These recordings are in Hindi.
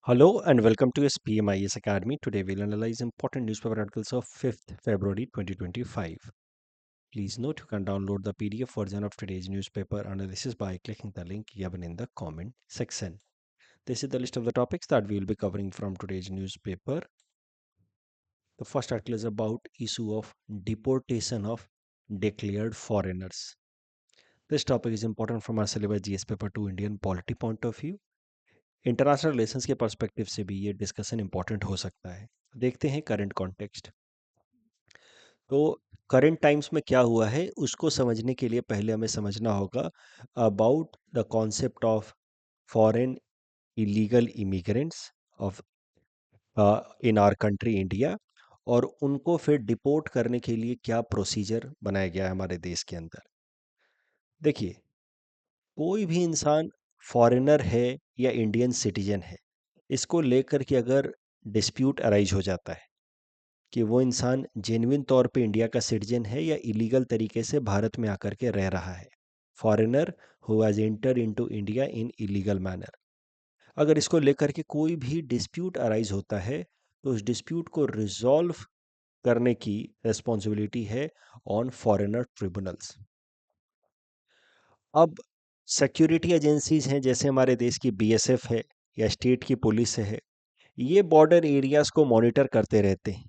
Hello and welcome to SPMIS Academy. Today we'll analyze important newspaper articles of 5th February 2025. Please note you can download the PDF version of today's newspaper analysis by clicking the link given in the comment section. This is the list of the topics that we will be covering from today's newspaper. The first article is about issue of deportation of declared foreigners. This topic is important from our syllabus GS paper to Indian polity point of view. International relations के पर्सपेक्टिव से भी ये डिस्कशन इंपॉर्टेंट हो सकता है। देखते हैं करंट कॉन्टेक्स्ट। तो करंट टाइम्स में क्या हुआ है उसको समझने के लिए पहले हमें समझना होगा about the concept of foreign illegal immigrants of in our country India, और उनको फिर डिपोर्ट करने के लिए क्या प्रोसीजर बनाया गया है हमारे देश के अंदर। देखिए, कोई भी इंसान फॉरेनर है या इंडियन सिटीजन है, इसको लेकर के अगर डिस्प्यूट अराइज हो जाता है कि वो इंसान जेन्युइन तौर पे इंडिया का सिटीजन है या इलीगल तरीके से भारत में आकर के रह रहा है, foreigner who has enter into India in illegal manner, अगर इसको लेकर के कोई भी डिस्प्यूट अराइज होता है तो उस डिस्प्यूट को रिजॉल्व करने की रिस्पॉन्सिबिलिटी है ऑन फॉरेनर ट्रिब्यूनल्स। अब सिक्योरिटी एजेंसीज हैं, जैसे हमारे देश की बीएसएफ है या स्टेट की पुलिस है, ये बॉर्डर एरियाज को मॉनिटर करते रहते हैं।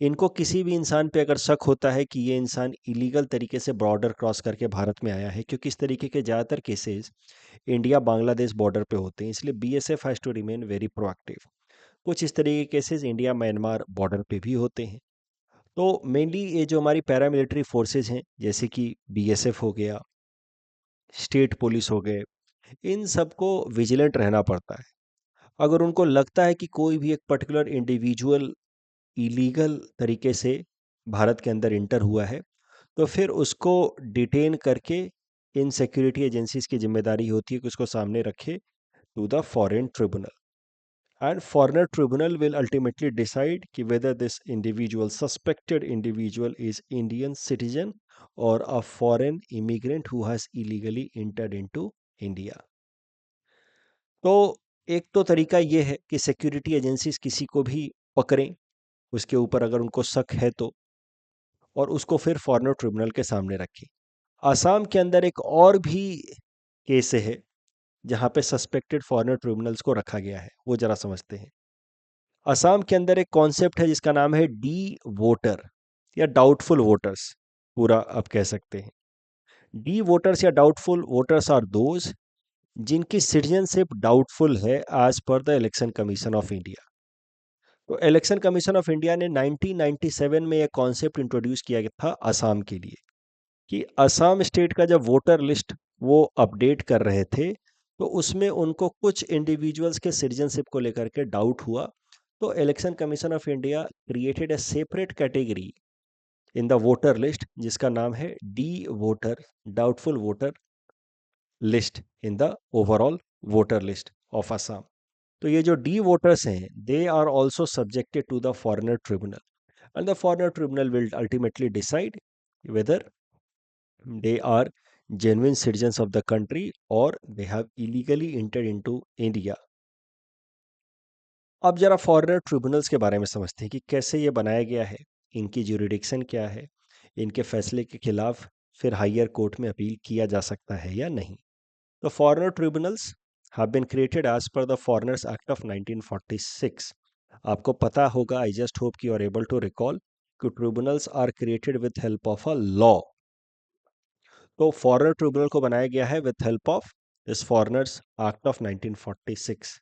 इनको किसी भी इंसान पे अगर शक होता है कि ये इंसान इलीगल तरीके से बॉर्डर क्रॉस करके भारत में आया है, क्योंकि इस तरीके के ज़्यादातर केसेस इंडिया बांग्लादेश बॉर्डर पे होते हैं, इसलिए BSF has to remain very proactive. कुछ इस तरीके के केसेस इंडिया म्यांमार बॉर्डर पे भी होते हैं। तो मेनली ये जो हमारी पैरामिलिट्री फोर्सेज हैं, जैसे कि बीएसएफ हो गया, स्टेट पुलिस हो गए, इन सबको विजिलेंट रहना पड़ता है। अगर उनको लगता है कि कोई भी एक पर्टिकुलर इंडिविजुअल इलीगल तरीके से भारत के अंदर इंटर हुआ है, तो फिर उसको डिटेन करके इन सिक्योरिटी एजेंसीज की जिम्मेदारी होती है कि उसको सामने रखे to the foreign tribunal, and foreigner tribunal will ultimately decide कि whether this individual suspected individual is Indian citizen और a foreign immigrant who has illegally entered into India. तो एक तो तरीका ये है कि सिक्योरिटी एजेंसीज किसी को भी पकड़ें, उसके ऊपर अगर उनको शक है तो, और उसको फिर फॉरेनर ट्रिब्यूनल के सामने रखें। आसाम के अंदर एक और भी केस है जहां पे सस्पेक्टेड फॉरेनर ट्रिब्यूनल्स को रखा गया है, वो जरा समझते हैं। असम के अंदर एक कॉन्सेप्ट है जिसका नाम है डी वोटर या डाउटफुल वोटर्स, पूरा आप कह सकते हैं। डी वोटर्स या डाउटफुल वोटर्स आर दोज जिनकी सिटीजनशिप डाउटफुल है as per the election commission of India. तो इलेक्शन कमीशन ऑफ इंडिया ने 1997 में एक कॉन्सेप्ट इंट्रोड्यूस किया गया था असम के लिए कि असम स्टेट का जब वोटर लिस्ट वो अपडेट कर रहे थे, तो उसमें उनको कुछ इंडिविजुअल्स के सिटीजनशिप को लेकर के डाउट हुआ। तो election commission of India created a separate category in the voter list जिसका नाम है D voter, doubtful voter list in the overall voter list of Assam. तो ये जो डी वोटर्स हैं, they are also subjected to the foreigner tribunal, and the foreigner tribunal will ultimately decide whether they are genuine citizens of the country or they have illegally entered into India. अब जरा फॉरेनर ट्रिब्यूनल्स के बारे में समझते हैं कि कैसे ये बनाया गया है, इनकी ज्यूरिडिक्शन क्या है, इनके फैसले के खिलाफ फिर हायर कोर्ट में अपील किया जा सकता है या नहीं। तो foreigner tribunals have been created as per the foreigners act of 1946। आपको पता होगा, आई जस्ट होप कि you are able to recall कि tribunals are created with help of a law. तो फॉरेनर ट्रिब्यूनल को बनाया गया है with help of this foreigners act of 1946,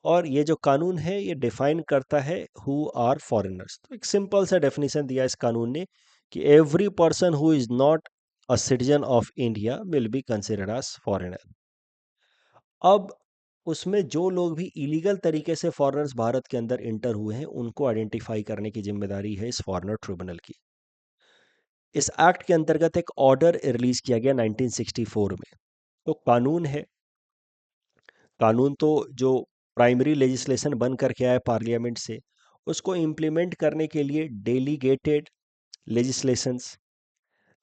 और ये जो कानून है ये डिफाइन करता है हु आर फॉरेनर्स। तो एक सिंपल सा डेफिनेशन दिया इस कानून ने कि every person who is not a citizen of India will be considered as foreigner. अब उसमें जो लोग भी इलीगल तरीके से फॉरेनर्स भारत के अंदर इंटर हुए हैं उनको आइडेंटिफाई करने की जिम्मेदारी है इस फॉरेनर ट्रिब्यूनल की। इस एक्ट के अंतर्गत एक ऑर्डर रिलीज किया गया 1964 में। तो कानून है, कानून तो जो प्राइमरी लेजिस्लेशन बन करके आया पार्लियामेंट से, उसको इम्प्लीमेंट करने के लिए डेलीगेटेड लेजिस्लेशंस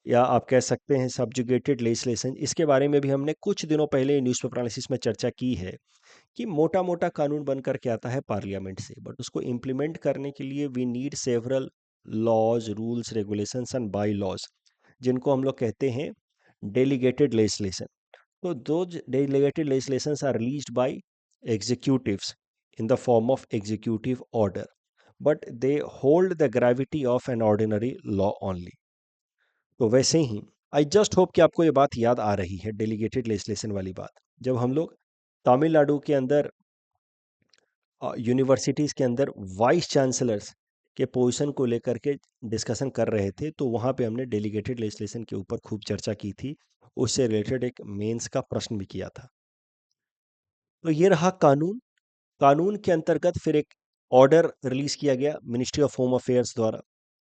या आप कह सकते हैं सब्जुगेटेड लेजिस्लेशन, इसके बारे में भी हमने कुछ दिनों पहले न्यूज़पेपर एनालिसिस में चर्चा की है कि मोटा मोटा कानून बन करके आता है पार्लियामेंट से, बट उसको इम्प्लीमेंट करने के लिए we need several laws, rules, regulations and by laws, जिनको हम लोग कहते हैं डेलीगेटेड लेजिस्लेशन. तो those delegated legislations are released by executives in the form of executive order, but they hold the gravity of an ordinary law only. तो वैसे ही आई जस्ट होप कि आपको ये बात याद आ रही है, डेलीगेटेड लेजिस्लेशन वाली बात. जब हम लोग तमिलनाडु के अंदर यूनिवर्सिटीज़ के अंदर वाइस चांसलर्स के पोजीशन को लेकर के डिस्कशन कर रहे थे, तो वहाँ पे हमने डेलीगेटेड लेजिस्लेशन के ऊपर खूब चर्चा की थी. उससे रिलेटेड एक मेंस का प्रश्न भी किया था. तो ये रहा कानून. कानून के अंतर्गत फिर एक ऑर्डर रिलीज किया गया मिनिस्ट्री ऑफ होम अफेयर्स द्वारा,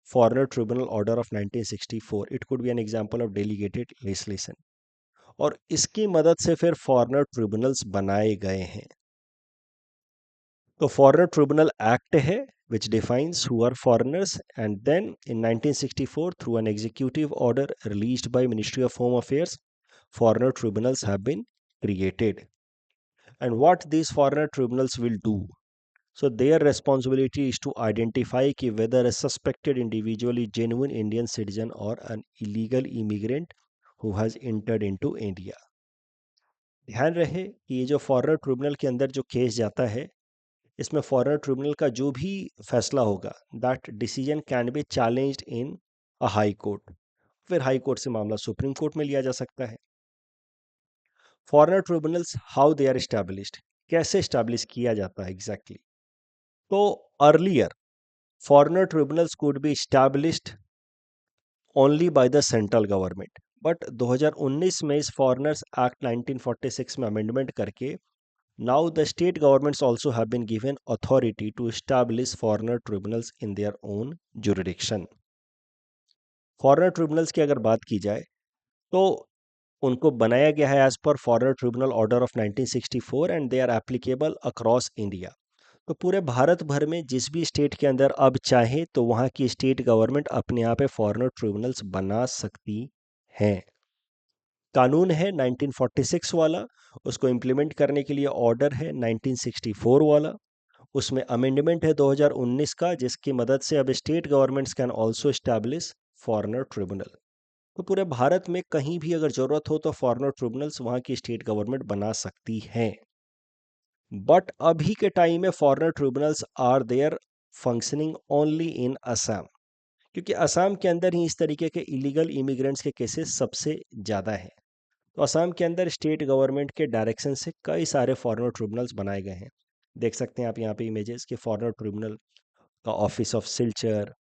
foreigner tribunal order of 1964. It could be an example of delegated legislation. और इसकी मदद से फिर फॉरेनर ट्रिब्यूनल्स बनाए गए हैं. तो फॉरेनर ट्रिब्यूनल एक्ट है which defines who are foreigners, and then in 1964 through an executive order released by Ministry of Home Affairs, foreigner tribunals have been created. And what these foreigner tribunals will do, so their responsibility is to identify कि whether a suspected individual is genuine Indian citizen or an illegal immigrant who has entered into India. ध्यान रहे कि ये जो फॉरेनर ट्रिब्यूनल के अंदर जो केस जाता है, इसमें फॉरेनर ट्रिब्यूनल का जो भी फैसला होगा, that decision can be challenged in a high court. फिर हाई कोर्ट से मामला सुप्रीम कोर्ट में लिया जा सकता है. Foreigner tribunals how they are established, कैसे एस्टैब्लिश किया जाता है एग्जैक्टली. तो earlier foreigner tribunals could be established only by the central government, but 2019 में इस फॉरेनर्स एक्ट 1946 में अमेंडमेंट करके now the state governments also have been given authority to establish foreigner tribunals in their own jurisdiction. Foreigner tribunals की अगर बात की जाए तो उनको बनाया गया है as per foreigner tribunal order of 1964 and they are applicable across India. तो पूरे भारत भर में जिस भी स्टेट के अंदर अब चाहे तो वहाँ की स्टेट गवर्नमेंट अपने यहाँ पे फॉरेनर ट्रिब्यूनल्स बना सकती हैं. कानून है 1946 वाला, उसको इम्प्लीमेंट करने के लिए ऑर्डर है 1964 वाला, उसमें अमेंडमेंट है 2019 का, जिसकी मदद से अब state governments can also establish foreigner tribunal. तो पूरे भारत में कहीं भी अगर जरूरत हो तो फॉरेनर ट्रिब्यूनल्स वहाँ की स्टेट गवर्नमेंट बना सकती हैं. बट अभी के टाइम में foreigner tribunals are there functioning only in Assam, क्योंकि असम के अंदर ही इस तरीके के इलीगल इमिग्रेंट्स के केसेस सबसे ज़्यादा हैं. तो असम के अंदर स्टेट गवर्नमेंट के डायरेक्शन से कई सारे फॉरेनर ट्रिब्यूनल्स बनाए गए हैं. देख सकते हैं आप यहाँ पे इमेजेस के फॉरेनर ट्रिब्यूनल का office of Silchar,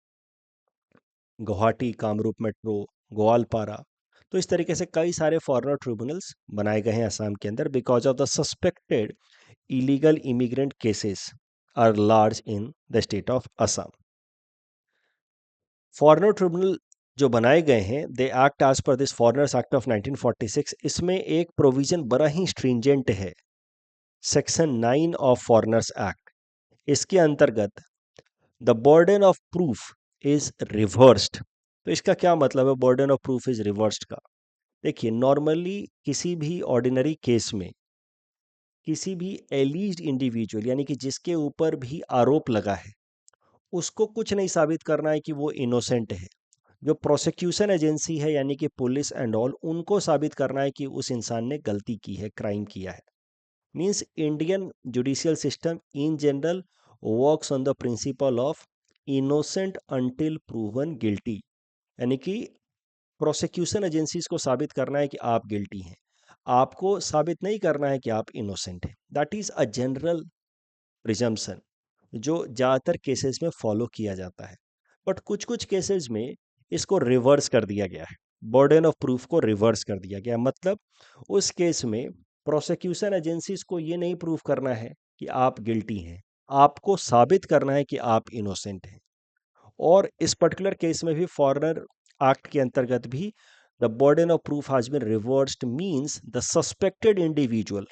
Guwahati Kamrup metro, Goalpara. तो इस तरीके से कई सारे फॉरेनर ट्रिब्यूनल्स बनाए गए हैं असम के अंदर because of the suspected illegal immigrant cases are large in the state of Assam. Foreigner tribunal जो बनाए गए हैं they act as per this foreigners act of 1946. इसमें एक प्रोविजन बड़ा ही स्ट्रिंजेंट है, सेक्शन 9 ऑफ फॉरेनर्स एक्ट. इसके अंतर्गत the burden of proof is reversed. तो इसका क्या मतलब है burden of proof is reversed का? देखिए, नॉर्मली किसी भी ऑर्डिनरी केस में किसी भी एलीज्ड इंडिविजुअल यानी कि जिसके ऊपर भी आरोप लगा है, उसको कुछ नहीं साबित करना है कि वो इनोसेंट है. जो प्रोसिक्यूशन एजेंसी है यानी कि पुलिस एंड ऑल, उनको साबित करना है कि उस इंसान ने गलती की है, क्राइम किया है. Means Indian judicial system in general works on the principle of innocent until proven guilty. यानी कि प्रोसिक्यूशन एजेंसीज को साबित करना है कि आप गिल्टी हैं, आपको साबित नहीं करना है कि आप इनोसेंट हैं. That is a general presumption जो ज़्यादातर केसेस में फॉलो किया जाता है. बट कुछ कुछ केसेस में इसको रिवर्स कर दिया गया है, बर्डन ऑफ प्रूफ को रिवर्स कर दिया गया. मतलब उस केस में प्रोसिक्यूशन एजेंसीज को ये नहीं प्रूफ करना है कि आप गिल्टी हैं, आपको साबित करना है कि आप इनोसेंट हैं. और इस पर्टिकुलर केस में भी फॉरेनर एक्ट के अंतर्गत भी the burden of proof has been reversed. Means the suspected individual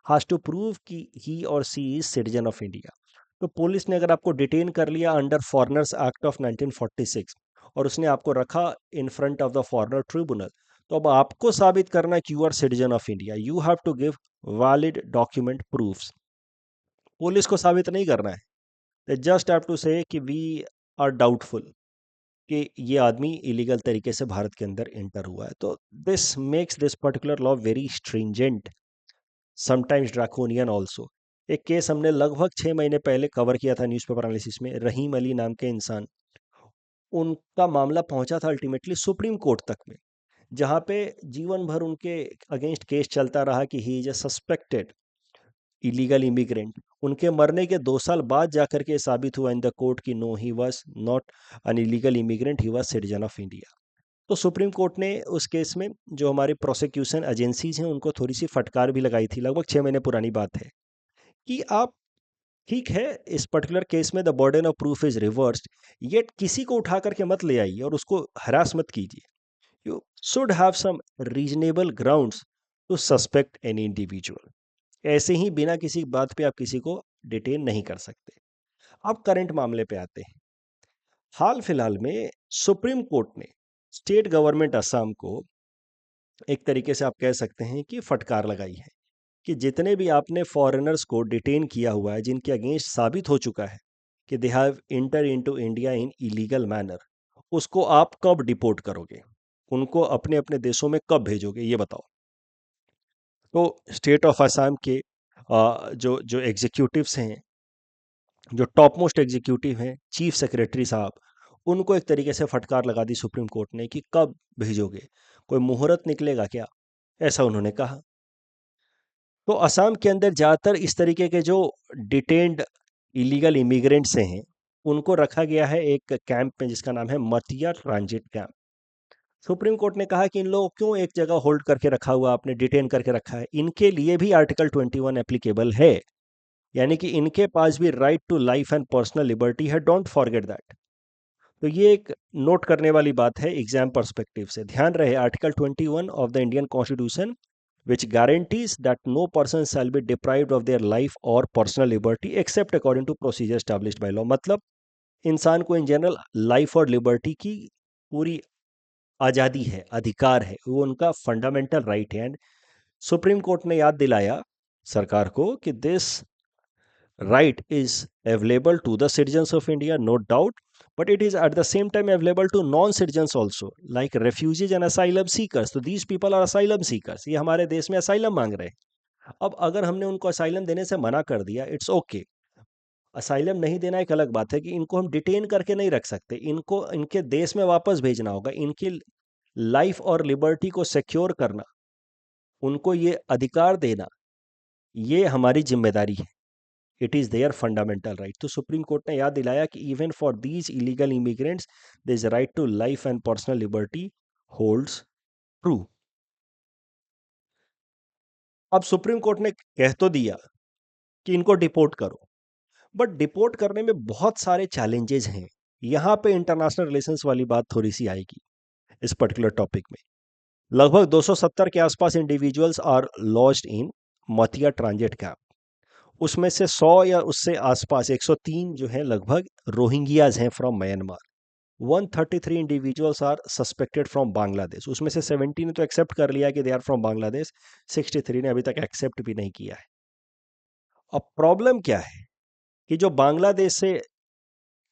has to prove कि ही और she is citizen of India. तो पुलिस ने अगर आपको डिटेन कर लिया अंडर फॉरेनर्स एक्ट ऑफ 1946 और उसने आपको रखा in front of the foreigner tribunal, तो अब आपको साबित करना है कि you are citizen of India. You have to give valid document proofs. Police को साबित नहीं करना है, दे जस्ट हैव टू से कि वी आर डाउटफुल कि ये आदमी इलीगल तरीके से भारत के अंदर एंटर हुआ है। तो this makes this particular law very stringent, sometimes draconian also. एक केस हमने लगभग 6 महीने पहले कवर किया था न्यूज़पेपर एनालिसिस में, रहीम अली नाम के इंसान, उनका मामला पहुंचा था अल्टीमेटली सुप्रीम कोर्ट तक में, जहां पे जीवन भर उनके अगेंस्ट केस चलता रहा कि he is a suspected illegal immigrant. उनके मरने के 2 साल बाद जाकर के साबित हुआ इन द कोर्ट कि no, he was not an illegal immigrant, he was citizen of India. तो सुप्रीम कोर्ट ने उस केस में जो हमारी प्रोसिक्यूशन एजेंसीज हैं उनको थोड़ी सी फटकार भी लगाई थी, लगभग 6 महीने पुरानी बात है, कि आप ठीक है इस पर्टिकुलर केस में the burden of proof is reversed, yet किसी को उठा करके मत ले आइए और उसको हरास मत कीजिए। You should have some reasonable grounds to suspect any individual. ऐसे ही बिना किसी बात पे आप किसी को डिटेन नहीं कर सकते। अब करंट मामले पे आते हैं। हाल फिलहाल में सुप्रीम कोर्ट ने स्टेट गवर्नमेंट असम को एक तरीके से आप कह सकते हैं कि फटकार लगाई है कि जितने भी आपने फॉरेनर्स को डिटेन किया हुआ है, जिनके अगेंस्ट साबित हो चुका है कि they have inter into India in illegal manner, उसको आप कब डिपोर्ट करोगे, उनको अपने अपने देशों में कब भेजोगे, ये बताओ। तो स्टेट ऑफ असम के जो जो एग्जीक्यूटिव्स हैं, जो टॉप मोस्ट एग्जीक्यूटिव हैं, चीफ सेक्रेटरी साहब, उनको एक तरीके से फटकार लगा दी सुप्रीम कोर्ट ने कि कब भेजोगे, कोई मुहूर्त निकलेगा क्या, ऐसा उन्होंने कहा। तो असम के अंदर ज़्यादातर इस तरीके के जो डिटेन्ड इलीगल इमिग्रेंट्स हैं, उनको रखा गया है एक कैंप में जिसका नाम है मतिया ट्रांजिट कैंप। सुप्रीम कोर्ट ने कहा कि इन लोगों को क्यों एक जगह होल्ड करके रखा हुआ, आपने डिटेन करके रखा है, इनके लिए भी आर्टिकल 21 एप्लीकेबल है, यानी कि इनके पास भी right to life and personal liberty है, डोंट फॉरगेट दैट। तो ये एक नोट करने वाली बात है एग्जाम पर्सपेक्टिव से, ध्यान रहे article 21 of the Indian constitution which guarantees that no person shall be deprived of their life or personal liberty except according to procedure established by law। मतलब इंसान को इन जनरल लाइफ और लिबर्टी की पूरी आज़ादी है, अधिकार है, वो उनका फंडामेंटल राइट है। एंड सुप्रीम कोर्ट ने याद दिलाया सरकार को कि this right is available to the citizens of India, no doubt, but it is at the same time available to non-citizens also, like refugees and asylum seekers। तो these people are asylum seekers, ये हमारे देश में asylum मांग रहे हैं। अब अगर हमने उनको asylum देने से मना कर दिया, इट्स ओके। असाइलम नहीं देना एक अलग बात है कि इनको हम डिटेन करके नहीं रख सकते, इनको इनके देश में वापस भेजना होगा, इनकी लाइफ और लिबर्टी को सिक्योर करना, उनको ये अधिकार देना, ये हमारी जिम्मेदारी है। It is their fundamental right. तो सुप्रीम कोर्ट ने याद दिलाया कि even for these illegal immigrants there is right to life and personal liberty holds true. अब सुप्रीम कोर्ट ने कह तो दिया कि इनको डिपोर्ट करो, बट डिपोर्ट करने में बहुत सारे चैलेंजेस हैं। यहाँ पे इंटरनेशनल रिलेशंस वाली बात थोड़ी सी आएगी इस पर्टिकुलर टॉपिक में। लगभग 270 के आसपास इंडिविजुअल्स आर लॉज्ड इन मतिया ट्रांजिट कैंप, उसमें से 100 या उससे आसपास 103 जो है लगभग रोहिंग्याज हैं from Myanmar. 133 individuals are suspected from Bangladesh, उसमें से 70 ने तो एक्सेप्ट कर लिया कि दे आर फ्रॉम बांग्लादेश, 63 ने अभी तक एक्सेप्ट भी नहीं किया है। अब प्रॉब्लम क्या है कि जो बांग्लादेश से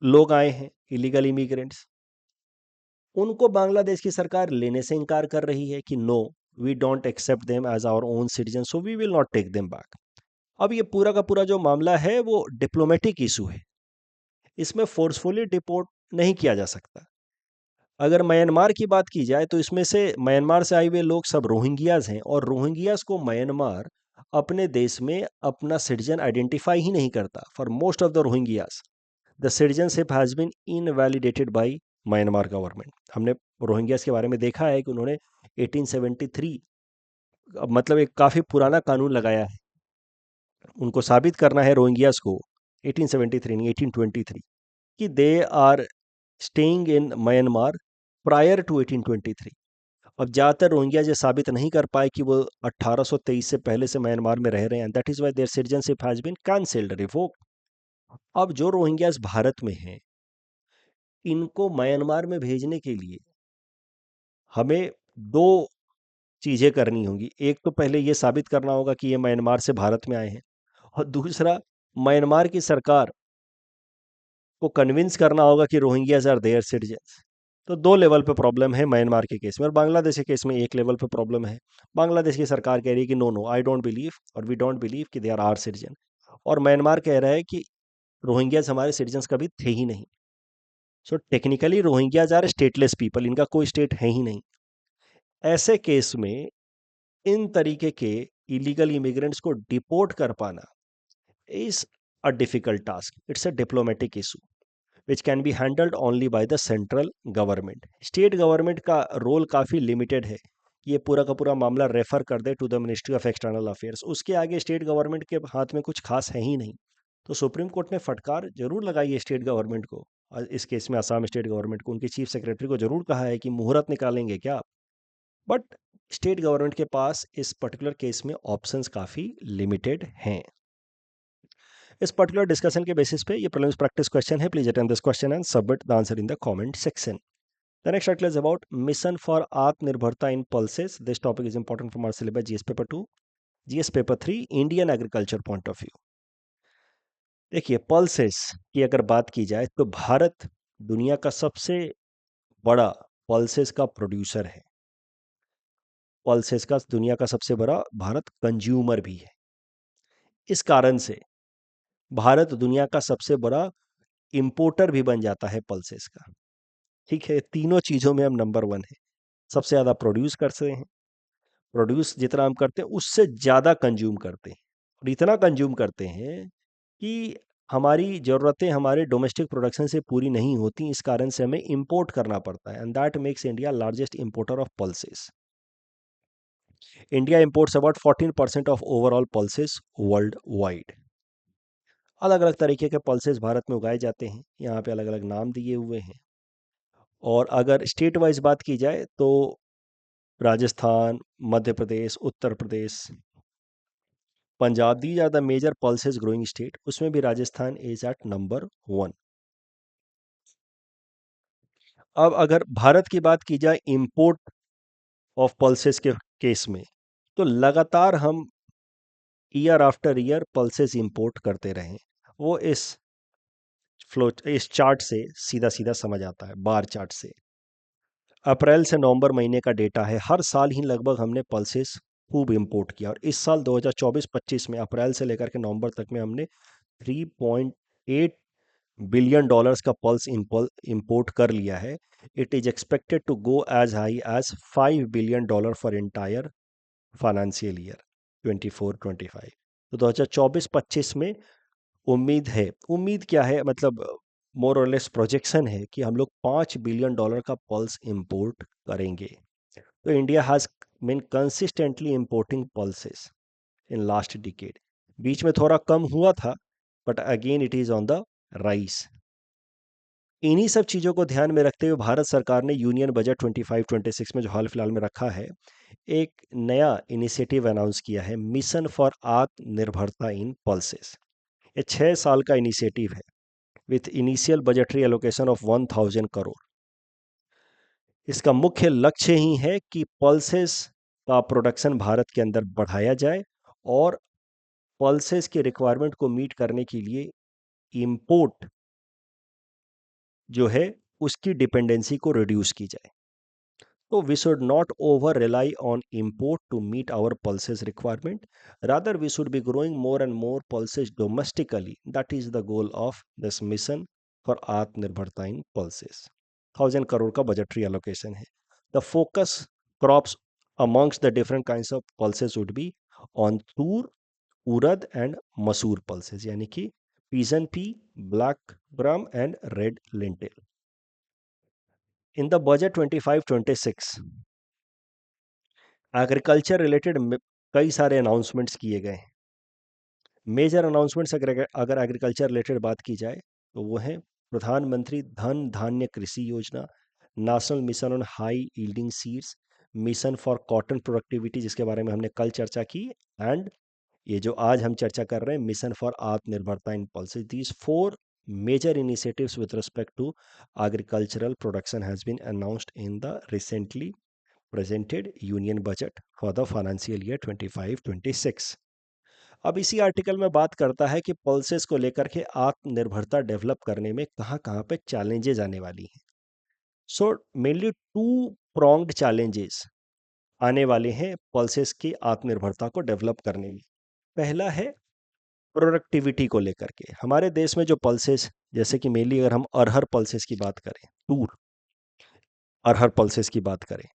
लोग आए हैं इलीगल इमिग्रेंट्स, उनको बांग्लादेश की सरकार लेने से इनकार कर रही है कि no, we don't accept them as our own citizen, so we will not take them back. अब ये पूरा का पूरा जो मामला है वो डिप्लोमेटिक इशू है, इसमें फोर्सफुली डिपोर्ट नहीं किया जा सकता। अगर म्यांमार की बात की जाए तो इसमें से म्यांमार से आए हुए लोग सब रोहिंग्याज हैं, और रोहिंग्याज को म्यांमार अपने देश में अपना सिटीजन आइडेंटिफाई ही नहीं करता। For most of the Rohingyas the citizenship has been invalidated by Myanmar government. हमने रोहिंग्याज के बारे में देखा है कि उन्होंने 1873, मतलब एक काफ़ी पुराना कानून लगाया है, उनको साबित करना है रोहिंग्याज को 1873 नहीं 1823 कि they are staying in Myanmar prior to 1823। अब ज़्यादातर रोहिंग्या ये साबित नहीं कर पाए कि वो 1823 से पहले से म्यांमार में रह रहे हैं, that is why their citizenship has been cancelled, revoked. अब जो रोहिंग्यास भारत में हैं, इनको म्यांमार में भेजने के लिए हमें दो चीज़ें करनी होंगी। एक तो पहले ये साबित करना होगा कि ये म्यांमार से भारत में आए हैं, और दूसरा म्यांमार की सरकार को कन्विंस करना होगा कि रोहिंग्याज आर देयर सिटीजन्स। तो दो लेवल पे प्रॉब्लम है म्यांमार के केस में, और बांग्लादेश के केस में एक लेवल पे प्रॉब्लम है। बांग्लादेश की सरकार कह रही है कि no no, I don't believe और वी डोंट बिलीव कि दे आर आर सिटीजन, और म्यांमार कह रहा है कि रोहिंग्याज हमारे सिटीजन्स कभी थे ही नहीं। So technically Rohingyas are stateless people, इनका कोई स्टेट है ही नहीं। ऐसे केस में इन तरीके के इलीगल इमिग्रेंट्स को डिपोर्ट कर पाना is a difficult task, it's a diplomatic issue which can be handled only by the central government. State government का रोल काफ़ी लिमिटेड है। ये पूरा का पूरा मामला रेफर कर दे to the ministry of external affairs, उसके आगे स्टेट गवर्नमेंट के हाथ में कुछ खास है ही नहीं। तो सुप्रीम कोर्ट ने फटकार जरूर लगाई है स्टेट गवर्नमेंट को, और इस केस में असम स्टेट गवर्नमेंट को, उनके चीफ सेक्रेटरी को जरूर कहा है कि मुहूर्त निकालेंगे क्या आप। बट स्टेट गवर्नमेंट के पास इस पर्टिकुलर केस में ऑप्शंस काफ़ी लिमिटेड हैं। इस पर्टिकुलर डिस्कशन के बेसिस पे ये प्रीलिम्स प्रैक्टिस क्वेश्चन है। Please attend this question and submit the answer in the comment section. The next article is about Mission for Atmanirbharta in Pulses. This topic is important from our syllabus GS paper 2, GS paper 3, Indian agriculture point of view. देखिए, पल्सेस की अगर बात की जाए तो भारत दुनिया का सबसे बड़ा पल्सेस का प्रोड्यूसर है। पल्सेस का दुनिया का सबसे बड़ा भारत कंज्यूमर भी है। इस कारण से भारत दुनिया का सबसे बड़ा इंपोर्टर भी बन जाता है पल्सेस का। ठीक है, तीनों चीज़ों में हम नंबर वन है। सबसे ज़्यादा प्रोड्यूस करते हैं, प्रोड्यूस जितना हम करते हैं उससे ज़्यादा कंज्यूम करते हैं, और इतना कंज्यूम करते हैं कि हमारी ज़रूरतें हमारे डोमेस्टिक प्रोडक्शन से पूरी नहीं होती। इस कारण से हमें इंपोर्ट करना पड़ता है, and that makes India largest importer of pulses. India imports about 14% of overall pulses world wide. अलग अलग तरीके के पल्सेस भारत में उगाए जाते हैं, यहाँ पे अलग अलग नाम दिए हुए हैं। और अगर स्टेट वाइज बात की जाए तो Rajasthan, Madhya Pradesh, Uttar Pradesh, Punjab, these are the major pulses growing state. उसमें भी राजस्थान इज एट नंबर 1। अब अगर भारत की बात की जाए इंपोर्ट ऑफ पल्सेस के केस में, तो लगातार हम year after year pulses import करते रहे। वो इस चार्ट से सीधा सीधा समझ आता है, बार चार्ट से। अप्रैल से नवंबर महीने का डेटा है, हर साल ही लगभग हमने पल्सेस खूब इंपोर्ट किया, और इस साल 2024-25 में अप्रैल से लेकर के नवंबर तक में हमने 3.8 बिलियन डॉलर्स का पल्स इंपोर्ट कर लिया है। It is expected to go as high as 5 billion dollar for entire financial year 24-25। तो 2024-25 में उम्मीद क्या है, मतलब मोर और लेस प्रोजेक्शन है कि हम लोग 5 बिलियन डॉलर का पल्स इंपोर्ट करेंगे। तो India has been consistently importing pulses in last decade. बीच में थोड़ा कम हुआ था, but again it is on the rise. इन्हीं सब चीज़ों को ध्यान में रखते हुए भारत सरकार ने यूनियन बजट 25-26 में जो हाल फिलहाल में रखा है, एक नया इनिशिएटिव अनाउंस किया है, मिशन फॉर आत्मनिर्भरता इन पल्सेस। ये 6 साल का इनिशिएटिव है with initial budgetary allocation of 1000 crore. इसका मुख्य लक्ष्य ही है कि पल्सेस का प्रोडक्शन भारत के अंदर बढ़ाया जाए, और पल्सेस के रिक्वायरमेंट को मीट करने के लिए इंपोर्ट जो है उसकी डिपेंडेंसी को रिड्यूस की जाए। तो we should not over rely on import to meet our pulses requirement. Rather, we should be growing more and more pulses domestically. That is the goal of this mission for Atmanirbharta in pulses. 1000 crore का budgetary allocation है. The focus crops amongst the different kinds of pulses would be on tur, urad and masoor pulses, यानी कि pigeon pea, black gram and red lentil. In the budget 25-26, agriculture related कई सारे अनाउंसमेंट्स किए गए हैं। मेजर अनाउंसमेंट्स अगर एग्रीकल्चर रिलेटेड बात की जाए तो वो है प्रधानमंत्री धन धान्य कृषि योजना, national mission on high yielding seeds, mission for cotton productivity जिसके बारे में हमने कल चर्चा की, एंड ये जो आज हम चर्चा कर रहे हैं मिशन फॉर आत्मनिर्भरता in pulses. These 4 major initiatives with respect to agricultural production has been announced in the recently presented union budget for the financial year 25-26. अब इसी आर्टिकल में बात करता है कि पल्सेस को लेकर के आत्मनिर्भरता डेवलप करने में कहाँ कहाँ पे चैलेंजेस आने वाली हैं। So mainly two pronged challenges आने वाले हैं पल्सेस की आत्मनिर्भरता को डेवलप करने में। पहला है प्रोडक्टिविटी को लेकर के। हमारे देश में जो पल्सेस, जैसे कि मेनली अगर हम अरहर पल्सेस की बात करें, तूर अरहर पल्सेस की बात करें,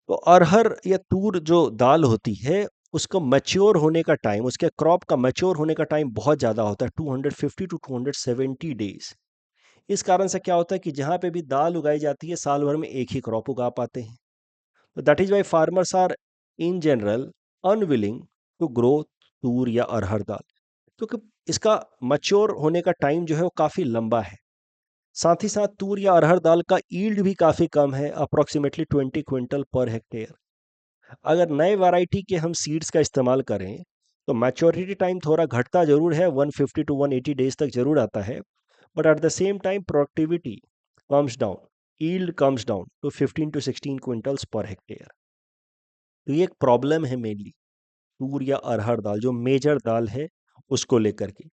तो अरहर या तूर जो दाल होती है, उसको मैच्योर होने का टाइम, उसके क्रॉप का मैच्योर होने का टाइम बहुत ज़्यादा होता है, 250 टू 270 डेज। इस कारण से क्या होता है कि जहाँ पे भी दाल उगाई जाती है, साल भर में एक ही क्रॉप उगा पाते हैं। तो that is why farmers are in general unwilling to grow toor या अरहर दाल, क्योंकि इसका मैच्योर होने का टाइम जो है वो काफ़ी लंबा है। साथ ही साथ तूर या अरहर दाल का ईल्ड भी काफ़ी कम है, अप्रोक्सीमेटली 20 क्विंटल पर हेक्टेयर। अगर नए वैरायटी के हम सीड्स का इस्तेमाल करें तो मैच्योरिटी टाइम थोड़ा घटता जरूर है, 150 टू 180 डेज तक जरूर आता है, but at the same time productivity comes down, yield comes down to 15 to 16 quintals per hectare. तो ये एक प्रॉब्लम है मेनली तूर या अरहर दाल, जो मेजर दाल है, उसको लेकर के।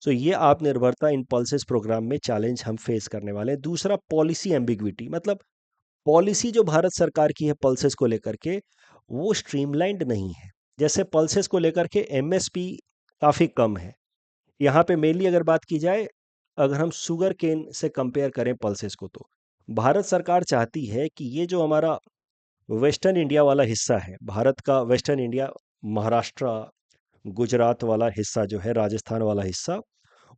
सो ये आत्मनिर्भरता इन पल्सेस प्रोग्राम में चैलेंज हम फेस करने वाले हैं। दूसरा, पॉलिसी एम्बिग्विटी, मतलब पॉलिसी जो भारत सरकार की है पल्सेस को लेकर के, वो स्ट्रीमलाइंड नहीं है। जैसे पल्सेस को लेकर के एमएसपी काफ़ी कम है। यहाँ पे मेनली अगर बात की जाए, अगर हम शुगर केन से कंपेयर करें पल्सेस को, तो भारत सरकार चाहती है कि ये जो हमारा वेस्टर्न इंडिया वाला हिस्सा है, भारत का वेस्टर्न इंडिया, महाराष्ट्र, गुजरात वाला हिस्सा जो है, राजस्थान वाला हिस्सा,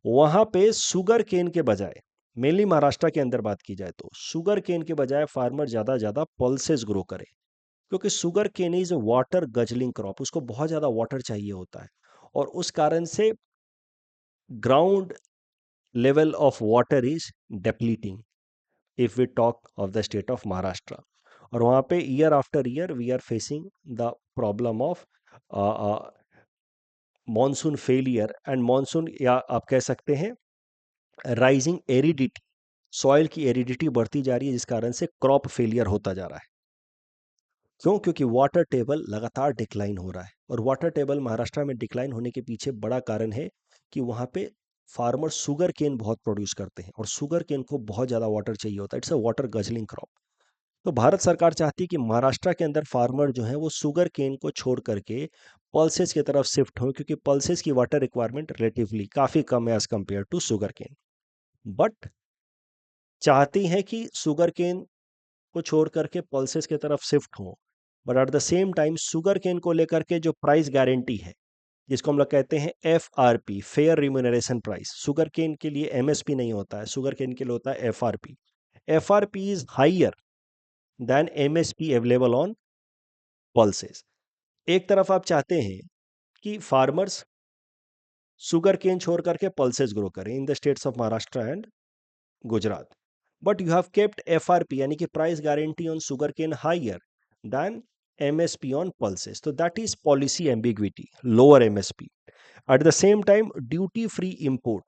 वहाँ पे शुगर केन के बजाय, मेनली महाराष्ट्र के अंदर बात की जाए तो शुगर केन के बजाय फार्मर ज़्यादा ज़्यादा पल्सेस ग्रो करे, क्योंकि sugar cane is water guzzling crop, उसको बहुत ज़्यादा वाटर चाहिए होता है, और उस कारण से ground level of water is depleting if we talk of the state of Maharashtra. और वहाँ पे year after year we are facing the problem of monsoon failure and monsoon, या आप कह सकते हैं राइजिंग एरिडिटी, सॉइल की एरिडिटी बढ़ती जा रही है, जिस कारण से क्रॉप फेलियर होता जा रहा है। क्यों? क्योंकि वाटर टेबल लगातार डिक्लाइन हो रहा है, और वाटर टेबल महाराष्ट्र में डिक्लाइन होने के पीछे बड़ा कारण है कि वहाँ पे फार्मर शुगर केन बहुत प्रोड्यूस करते हैं, और शुगर केन को बहुत ज़्यादा वाटर चाहिए होता है, it's a water guzzling crop. तो भारत सरकार चाहती है कि महाराष्ट्र के अंदर फार्मर जो है वो शुगर केन को छोड़ करके पल्सेस की तरफ शिफ्ट हो, क्योंकि पल्सेस की वाटर रिक्वायरमेंट रिलेटिवली काफ़ी कम है as compare to sugar cane. But चाहती हैं कि शुगर केन को छोड़ करके पल्सेस की तरफ शिफ्ट हो, but at the same time sugar cane को लेकर के जो प्राइस गारंटी है, जिसको हम लोग कहते हैं FRP, fair remuneration price, sugar cane के लिए MSP नहीं होता है, शुगर केन के लिए होता है FRP। FRP is higher than MSP available on pulses. एक तरफ आप चाहते हैं कि फार्मर्स शुगर केन छोड़ करके पल्सेस ग्रो करें in the states of Maharashtra and Gujarat, but you have kept FRP, यानी कि price guarantee on sugarcane higher than MSP on pulses, तो that is policy ambiguity, lower MSP। At the same time duty free import,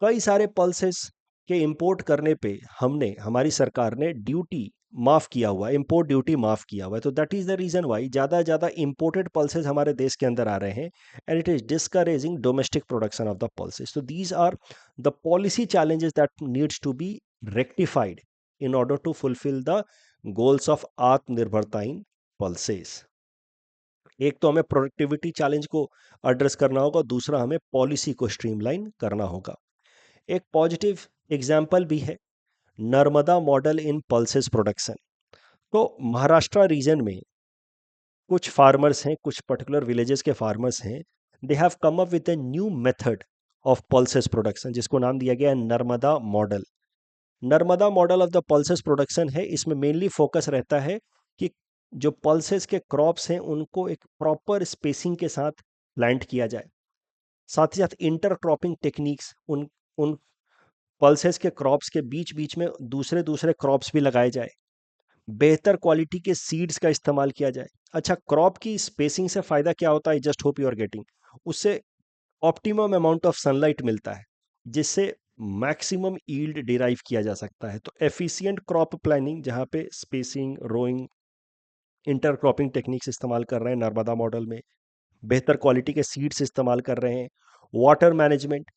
कई सारे पल्सेस के इंपोर्ट करने पे हमने, हमारी सरकार ने ड्यूटी माफ किया हुआ है, इंपोर्ट ड्यूटी माफ किया हुआ है, तो that is the reason why ज़्यादा ज़्यादा इंपोर्टेड पल्सेस हमारे देश के अंदर आ रहे हैं, and it is discouraging domestic production of the pulses. तो these are the policy challenges that needs to be rectified in order to fulfil the goals of आत्मनिर्भरता इन पल्सेस। एक तो हमें प्रोडक्टिविटी चैलेंज को एड्रेस करना होगा, दूसरा हमें पॉलिसी को स्ट्रीमलाइन करना होगा। एक पॉजिटिव एग्जाम्पल भी है नर्मदा मॉडल इन पल्सेस प्रोडक्शन। तो महाराष्ट्र रीजन में कुछ फार्मर्स हैं, कुछ पर्टिकुलर विलेजेस के फार्मर्स हैं, they have come up with a new method of pulses production, जिसको नाम दिया गया है Narmada model. Narmada model of the pulses production है, इसमें मेनली फोकस रहता है कि जो पल्सेस के क्रॉप्स हैं उनको एक प्रॉपर स्पेसिंग के साथ प्लांट किया जाए, साथ ही साथ इंटरक्रॉपिंग टेक्निक्स, उन उन पल्सेस के क्रॉप्स के बीच बीच में दूसरे दूसरे क्रॉप्स भी लगाए जाए, बेहतर क्वालिटी के सीड्स का इस्तेमाल किया जाए। अच्छा, क्रॉप की स्पेसिंग से फ़ायदा क्या होता है, just hope you are getting, उससे ऑप्टिमम अमाउंट ऑफ सनलाइट मिलता है, जिससे मैक्सिमम ईल्ड डिराइव किया जा सकता है। तो एफिशिएंट क्रॉप प्लानिंग, जहाँ पे स्पेसिंग, रोइंग, इंटरक्रॉपिंग टेक्निक्स इस्तेमाल कर रहे हैं नर्मदा मॉडल में, बेहतर क्वालिटी के सीड्स इस्तेमाल कर रहे हैं, water management,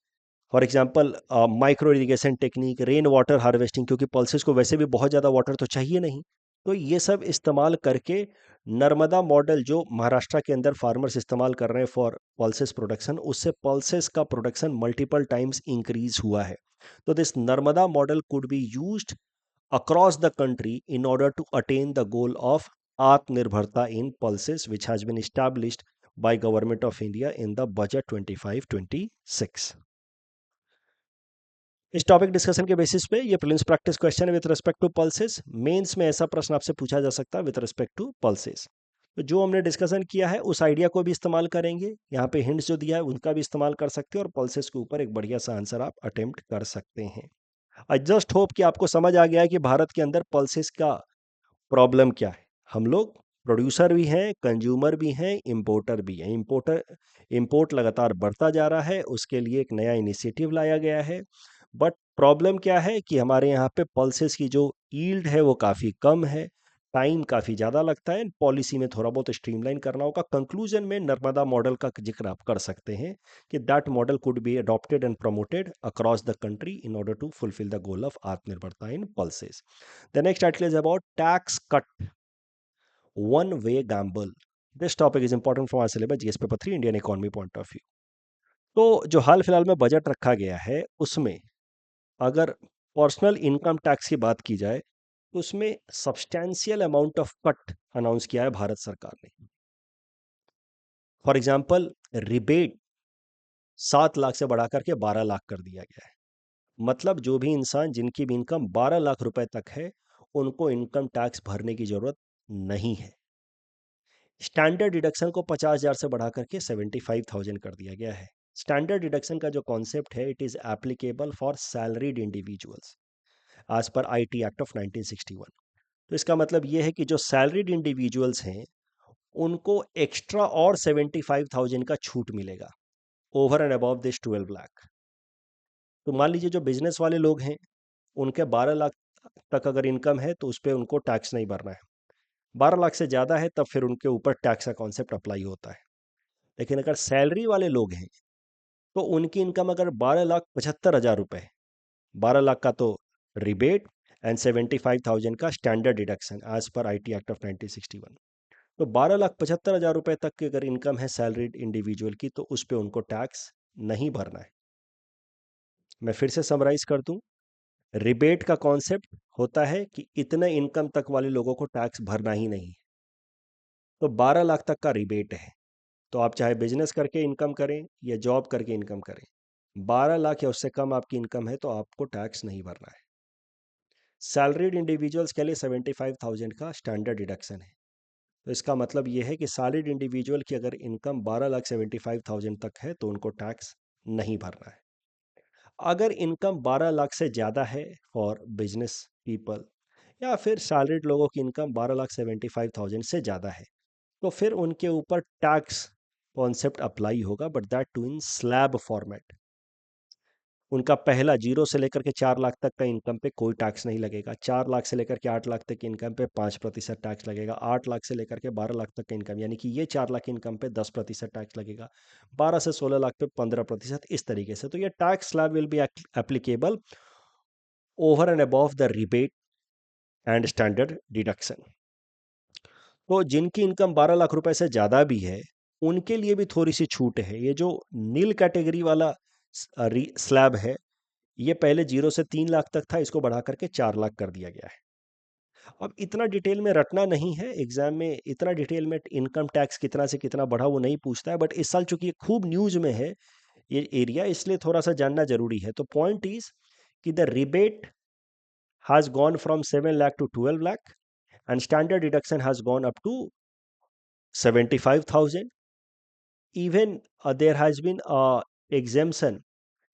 for example micro irrigation technique, rain water harvesting, क्योंकि पल्सेस को वैसे भी बहुत ज़्यादा वाटर तो चाहिए नहीं। तो ये सब इस्तेमाल करके नर्मदा मॉडल जो महाराष्ट्र के अंदर फार्मर्स इस्तेमाल कर रहे हैं फॉर पल्सेस प्रोडक्शन, उससे पल्सेस का प्रोडक्शन मल्टीपल टाइम्स इंक्रीज हुआ है। तो this Narmada model could be used across the country in order to attain the goal of Atmanirbharta in pulses, which has been established by Government of India in the budget 25-26। इस टॉपिक डिस्कशन के बेसिस पे ये प्रीलिम्स प्रैक्टिस क्वेश्चन है with respect to pulses. Mains में ऐसा प्रश्न आपसे पूछा जा सकता है विद रिस्पेक्ट टू पल्सेस। तो जो हमने डिस्कशन किया है उस आइडिया को भी इस्तेमाल करेंगे, यहाँ पे हिंट्स जो दिया है उनका भी इस्तेमाल कर सकते हैं और पल्सेस के ऊपर एक बढ़िया सा आंसर आप अटेम्प्ट कर सकते हैं। आई जस्ट होप कि आपको समझ आ गया है कि भारत के अंदर पल्सेस का प्रॉब्लम क्या है। हम लोग प्रोड्यूसर भी हैं, कंज्यूमर भी हैं, इंपोर्टर भी हैं। इंपोर्ट लगातार बढ़ता जा रहा है, उसके लिए एक नया इनिशिएटिव लाया गया है। बट प्रॉब्लम क्या है कि हमारे यहाँ पे पल्सेस की जो यील्ड है वो काफ़ी कम है, टाइम काफ़ी ज़्यादा लगता है, पॉलिसी में थोड़ा बहुत स्ट्रीमलाइन करना होगा। कंक्लूजन में नर्मदा मॉडल का जिक्र आप कर सकते हैं कि that model could be adopted and promoted across the country in order to fulfil the goal of आत्मनिर्भरता in pulses. The next title is about tax cut, one way gamble. This topic is important from our syllabus GS paper 3 Indian economy point of view. तो जो हाल फिलहाल में बजट रखा गया है उसमें अगर पर्सनल इनकम टैक्स की बात की जाए तो उसमें substantial amount of cut announce किया है भारत सरकार ने। फॉर एग्जांपल, रिबेट 7 लाख से बढ़ा करके 12 लाख कर दिया गया है। मतलब जो भी इंसान जिनकी भी इनकम 12 लाख रुपए तक है उनको इनकम टैक्स भरने की जरूरत नहीं है। स्टैंडर्ड डिडक्शन को 50,000 से बढ़ा करके 75,000 कर दिया गया है। स्टैंडर्ड डिडक्शन का जो कॉन्सेप्ट है, it is applicable for salaried individuals आज पर आईटी एक्ट ऑफ 1961। तो इसका मतलब ये है कि जो सैलरीड इंडिविजुअल्स हैं उनको एक्स्ट्रा और 75,000 का छूट मिलेगा over and above this 12 lakh. तो मान लीजिए जो बिजनेस वाले लोग हैं उनके 12 लाख तक अगर इनकम है तो उस पर उनको टैक्स नहीं भरना है। 12 लाख से ज़्यादा है तब फिर उनके ऊपर टैक्स का कॉन्सेप्ट अप्लाई होता है। लेकिन अगर सैलरी वाले लोग हैं तो उनकी इनकम अगर 12,75,000 रुपए है, 12 लाख का तो रिबेट एंड 75,000 का स्टैंडर्ड डिडक्शन एज पर आईटी एक्ट ऑफ 1961। तो 12,75,000 रुपए तक की अगर इनकम है सैलरीड इंडिविजुअल की तो उस पर उनको टैक्स नहीं भरना है। मैं फिर से समराइज कर दूं, रिबेट का कॉन्सेप्ट होता है कि इतने इनकम तक वाले लोगों को टैक्स भरना ही नहीं। तो 12 लाख तक का रिबेट है, तो आप चाहे बिजनेस करके इनकम करें या जॉब करके इनकम करें, 12 लाख या उससे कम आपकी इनकम है तो आपको टैक्स नहीं भरना है। सैलरीड इंडिविजुअल्स के लिए 75,000 का स्टैंडर्ड डिडक्शन है। तो इसका मतलब ये है कि सैलरीड इंडिविजुअल की अगर इनकम 12,75,000 तक है तो उनको टैक्स नहीं भरना है। अगर इनकम 12 लाख से ज़्यादा है फॉर बिजनेस पीपल या फिर सैलरीड लोगों की इनकम 12,75,000 से ज़्यादा है तो फिर उनके ऊपर टैक्स कॉन्सेप्ट अप्लाई होगा, but that to in slab format. उनका पहला 0 से लेकर के 4 लाख तक का इनकम पे कोई टैक्स नहीं लगेगा। 4 लाख से लेकर के 8 लाख तक की इनकम पे 5% टैक्स लगेगा। 8 लाख से लेकर के 12 लाख तक का इनकम यानी कि ये 4 लाख इनकम पे 10% टैक्स लगेगा। 12 से 16 लाख पे 15%, इस तरीके से। तो ये tax slab will be applicable over and above the rebate and standard deduction. तो जिनकी इनकम 12 लाख रुपए से ज़्यादा भी है उनके लिए भी थोड़ी सी छूट है। ये जो नील कैटेगरी वाला स्लैब है ये पहले 0 से 3 लाख तक था, इसको बढ़ा करके 4 लाख कर दिया गया है। अब इतना डिटेल में रटना नहीं है, एग्जाम में इतना डिटेल में इनकम टैक्स कितना से कितना बढ़ा वो नहीं पूछता है, बट इस साल चूंकि ये खूब न्यूज में है ये एरिया, इसलिए थोड़ा सा जानना जरूरी है। तो पॉइंट इज कि the rebate has gone from 7 lakh to 12 lakh and standard deduction has gone up to 75,000। Even there has been exemption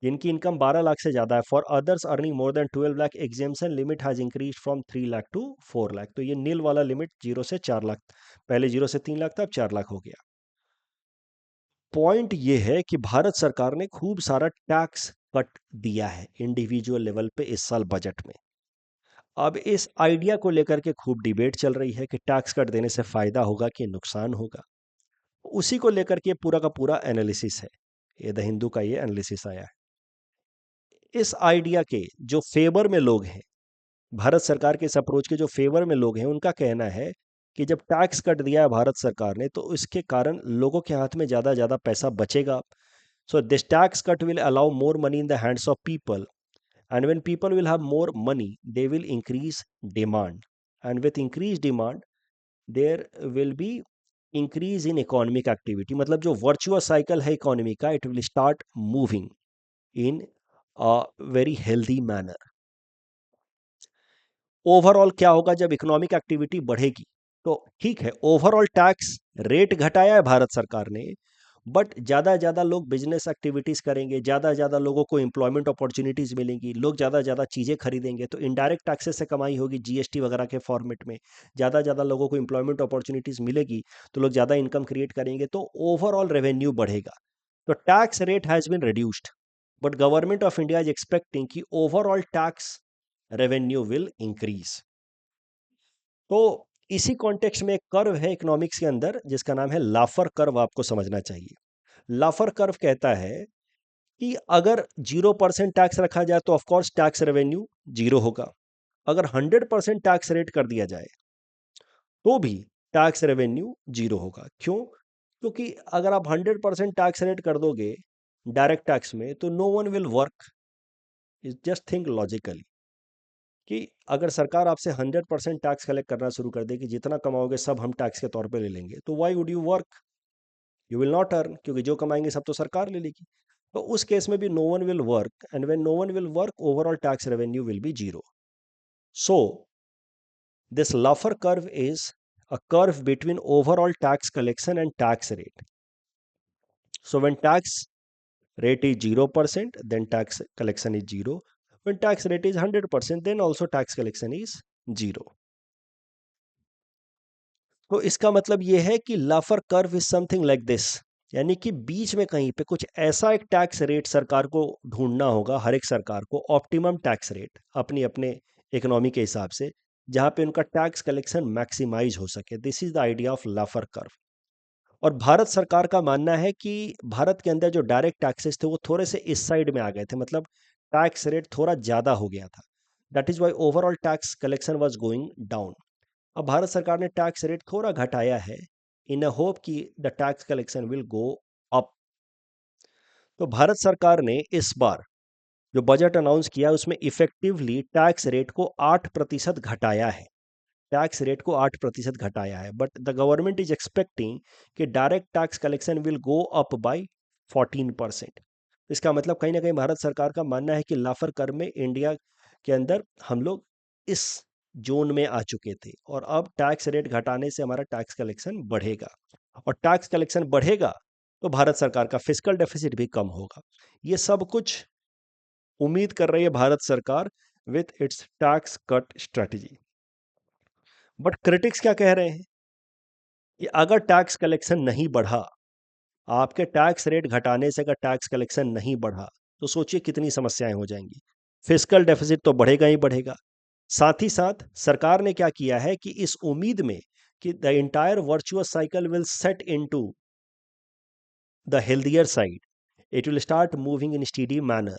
जिनकी इनकम 12 लाख से ज़्यादा है, for others earning more than 12 lakh exemption limit has increase from 3 lakh to 4 lakh. तो ये नील वाला लिमिट 0 से 4 लाख, पहले 0 से 3 लाख था, अब 4 लाख हो गया। पॉइंट ये है कि भारत सरकार ने खूब सारा टैक्स कट दिया है इंडिविजुअल लेवल पे इस साल बजट में। अब इस आइडिया को लेकर के खूब डिबेट चल रही है कि टैक्स कट देने से फायदा होगा कि नुकसान होगा। उसी को लेकर के पूरा का पूरा एनालिसिस है, ये द हिंदू का ये एनालिसिस आया है। इस आइडिया के जो फेवर में लोग हैं, भारत सरकार के इस अप्रोच के जो फेवर में लोग हैं, उनका कहना है कि जब टैक्स कट दिया है भारत सरकार ने, तो इसके कारण लोगों के हाथ में ज़्यादा ज़्यादा पैसा बचेगा। So this tax cut will allow more money in the hands of people, and when people will have more money they will increase demand, and with increase demand there will be increase in economic activity. मतलब जो वर्चुअस साइकिल है इकोनॉमी का, it will start moving in a very healthy manner. Overall क्या होगा जब इकोनॉमिक एक्टिविटी बढ़ेगी? तो ठीक है, ओवरऑल टैक्स रेट घटाया है भारत सरकार ने, बट ज़्यादा ज़्यादा लोग बिजनेस एक्टिविटीज़ करेंगे, ज़्यादा ज़्यादा लोगों को एम्प्लॉयमेंट अपॉर्चुनिटीज़ मिलेंगी, लोग ज़्यादा ज़्यादा चीज़ें खरीदेंगे, तो इनडायरेक्ट टैक्सेस से कमाई होगी जीएसटी वगैरह के फॉर्मेट में। ज़्यादा ज़्यादा लोगों को एम्प्लॉयमेंट अपॉर्चुनिटीज़ मिलेगी, तो लोग ज़्यादा इनकम क्रिएट करेंगे, तो ओवरऑल रेवेन्यू बढ़ेगा। तो tax rate has been reduced, but government of India is expecting कि overall tax revenue will increase. तो इसी कॉन्टेक्स्ट में एक कर्व है इकोनॉमिक्स के अंदर जिसका नाम है लाफर कर्व, आपको समझना चाहिए। लाफर कर्व कहता है कि अगर 0% टैक्स रखा जाए तो ऑफकोर्स टैक्स रेवेन्यू जीरो होगा। अगर 100% टैक्स रेट कर दिया जाए तो भी टैक्स रेवेन्यू जीरो होगा। क्यों? क्योंकि अगर आप 100% टैक्स रेट कर दोगे डायरेक्ट टैक्स में, तो no one will work. Just think logically कि अगर सरकार आपसे 100% टैक्स कलेक्ट करना शुरू कर दे कि जितना कमाओगे सब हम टैक्स के तौर पे ले लेंगे, तो why would you work? You will not earn, क्योंकि जो कमाएंगे सब तो सरकार ले लेगी। तो उस केस में भी no one will work, and when no one will work, overall tax revenue will be zero. So this Laffer curve is a curve between overall tax collection and tax rate. So when tax rate is 0%, then tax collection is zero. When tax rate is 100%, then also tax collection is zero. तो इसका मतलब ये है कि Laffer curve is something like this, यानी कि बीच में कहीं पे कुछ ऐसा एक टैक्स रेट सरकार को ढूंढना होगा, हर एक सरकार को ऑप्टिमम टैक्स रेट अपनी अपने इकोनॉमी के हिसाब से, जहां पे उनका टैक्स कलेक्शन मैक्सिमाइज हो सके। This is the idea of लाफर curve. और भारत सरकार का मानना है कि भारत के अंदर जो डायरेक्ट टैक्सेस थे वो थोड़े से इस साइड में आ गए थे, मतलब टैक्स रेट थोड़ा ज़्यादा हो गया था। That is Y overall tax collection was going down. अब भारत सरकार ने टैक्स रेट थोड़ा घटाया है इन अ होप कि the tax collection will go up. तो भारत सरकार ने इस बार जो बजट अनाउंस किया उसमें इफेक्टिवली टैक्स रेट को 8% घटाया है। टैक्स रेट को 8% घटाया है, but the government is expecting कि direct tax collection will go up by 14%। इसका मतलब कहीं ना कहीं भारत सरकार का मानना है कि लाफर कर में इंडिया के अंदर हम लोग इस जोन में आ चुके थे, और अब टैक्स रेट घटाने से हमारा टैक्स कलेक्शन बढ़ेगा, और टैक्स कलेक्शन बढ़ेगा तो भारत सरकार का फिस्कल डेफिसिट भी कम होगा। ये सब कुछ उम्मीद कर रही है भारत सरकार with its tax cut strategy. But critics क्या कह रहे हैं कि अगर टैक्स कलेक्शन नहीं बढ़ा, आपके टैक्स रेट घटाने से अगर टैक्स कलेक्शन नहीं बढ़ा, तो सोचिए कितनी समस्याएं हो जाएंगी। फिस्कल डेफिसिट तो बढ़ेगा ही बढ़ेगा। साथ ही साथ सरकार ने क्या किया है कि इस उम्मीद में कि the entire virtuous cycle will set into the healthier side, it will start moving in steady manner.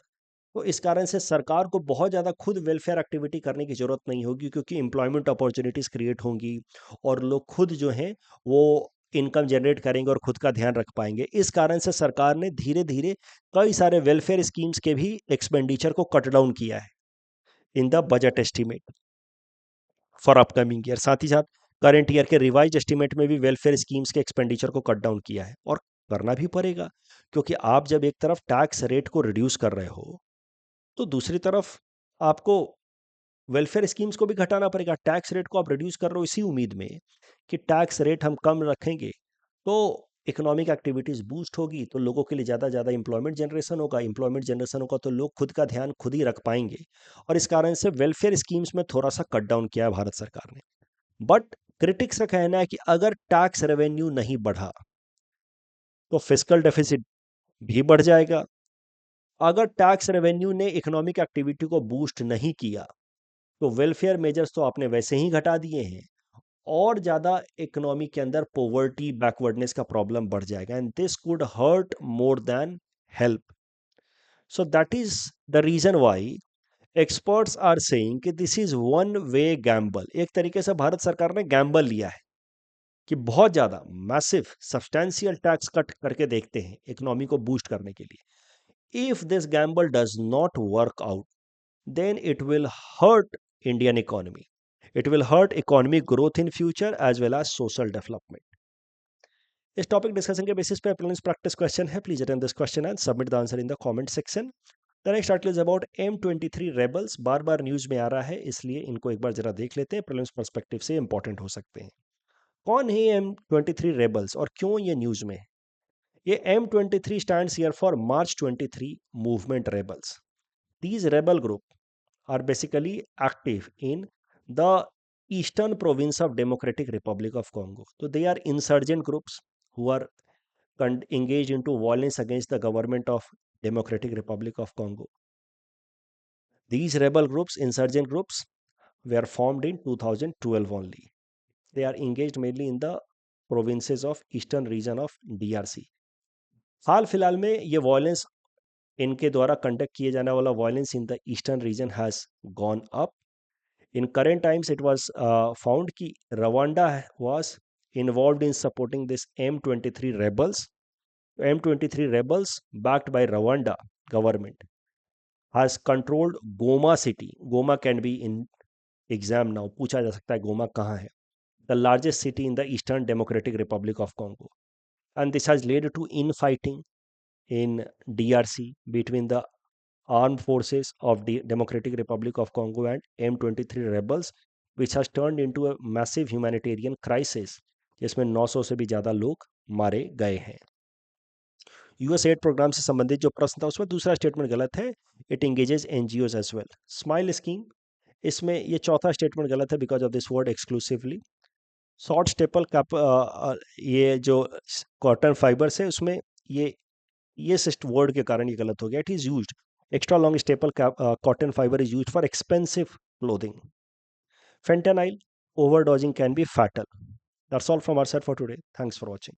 तो इस कारण से सरकार को बहुत ज़्यादा खुद वेलफेयर एक्टिविटी करने की ज़रूरत नहीं होगी, क्योंकि एम्प्लॉयमेंट अपॉर्चुनिटीज़ क्रिएट होंगी और लोग खुद जो हैं वो इनकम जनरेट करेंगे और खुद का ध्यान रख पाएंगे। इस कारण से सरकार ने धीरे धीरे कई सारे वेलफेयर स्कीम्स के भी एक्सपेंडिचर को कट डाउन किया है in the budget estimate for upcoming year. साथ ही साथ करेंट ईयर के रिवाइज एस्टिमेट में भी वेलफेयर स्कीम्स के एक्सपेंडिचर को कट डाउन किया है, और करना भी पड़ेगा, क्योंकि आप जब एक तरफ टैक्स रेट को रिड्यूस कर रहे हो, तो दूसरी तरफ आपको वेलफेयर स्कीम्स को भी घटाना पड़ेगा। टैक्स रेट को आप रिड्यूस कर रहे हो इसी उम्मीद में कि टैक्स रेट हम कम रखेंगे तो इकोनॉमिक एक्टिविटीज़ बूस्ट होगी, तो लोगों के लिए ज़्यादा ज़्यादा इंप्लॉयमेंट जनरेशन होगा। इंप्लॉयमेंट जनरेशन होगा तो लोग खुद का ध्यान खुद ही रख पाएंगे, और इस कारण से वेलफेयर स्कीम्स में थोड़ा सा कट डाउन किया है भारत सरकार ने। बट क्रिटिक्स का कहना है कि अगर टैक्स रेवेन्यू नहीं बढ़ा तो फिस्कल डेफिसिट भी बढ़ जाएगा। अगर टैक्स रेवेन्यू ने इकोनॉमिक एक्टिविटी को बूस्ट नहीं किया तो वेलफेयर मेजर्स तो आपने वैसे ही घटा दिए हैं, और ज़्यादा इकोनॉमी के अंदर पोवर्टी बैकवर्डनेस का प्रॉब्लम बढ़ जाएगा and this could hurt more than help. So that is the reason why experts are saying कि this is one way gamble. एक तरीके से भारत सरकार ने गैम्बल लिया है कि बहुत ज़्यादा मैसिव सब्सटेंशियल टैक्स कट करके देखते हैं इकोनॉमी को बूस्ट करने के लिए. If this Gamble does not work out, then it will hurt Indian economy. It will hurt economic growth in future as well as social development. इस टॉपिक डिस्कशन के बेसिस पे प्रीलिम्स प्रैक्टिस क्वेश्चन है. Please attend this question and submit the answer in the comment section. The next article is about M23 rebels. Bar bar news में आ रहा है इसलिए इनको एक बार जरा देख लेते हैं. प्रीलिम्स पर्सपेक्टिव से इंपॉर्टेंट हो सकते हैं. कौन है M23 रेबल्स और क्यों ये न्यूज में है? ये M23 stands here for March 23 movement rebels. These rebel group are basically active in the eastern province of Democratic Republic of Congo. So they are insurgent groups who are engaged into violence against the government of Democratic Republic of Congo. These rebel groups, insurgent groups, were formed in 2012 only. They are engaged mainly in the provinces of eastern region of DRC. हाल फिलहाल में ये वायलेंस, इनके द्वारा कंडक्ट किए जाने वाला violence in the eastern region has gone up. In current times, it was found कि Rwanda was involved in supporting this M23 rebels. M23 rebels, backed by Rwanda government, has controlled Goma city. Goma can be in exam now. पूछा जा सकता है Goma कहाँ है? The largest city in the Eastern Democratic Republic of Congo. And this has led to infighting in DRC between the armed forces of the Democratic Republic of Congo and M23 rebels, which has turned into a massive humanitarian crisis, जिसमें 900 से भी ज़्यादा लोग मारे गए हैं. USAID प्रोग्राम से संबंधित जो प्रश्न था उसमें दूसरा स्टेटमेंट गलत है. It engages NGOs as well. Smile scheme, इसमें ये चौथा स्टेटमेंट गलत है because of this word exclusively. Short staple cap, ये जो कॉटन फाइबर्स है उसमें ये वर्ड के कारण ये गलत हो गया. It is used, extra long staple cotton fiber is used for expensive clothing. Fentanyl overdosing can be fatal. That's all from our side for today. Thanks for watching.